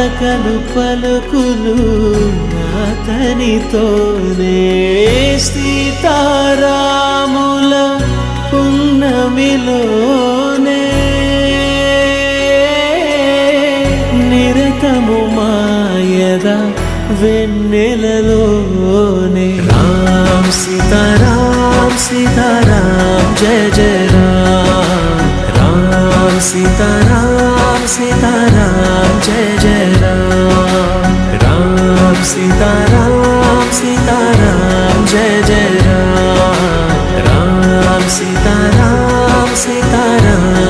పలకలు పలుకులు అతనితోనే సీతారాముల పున్నమిలోనే నిరతము మాయద వెన్నెలలోనే రామ్ సీతారాం సీతారాం జయ జయ రామ్ రామ్ సీతారాం సీతారాం జయ జయ రామ్ రామ్ సీతారాం సీతారాం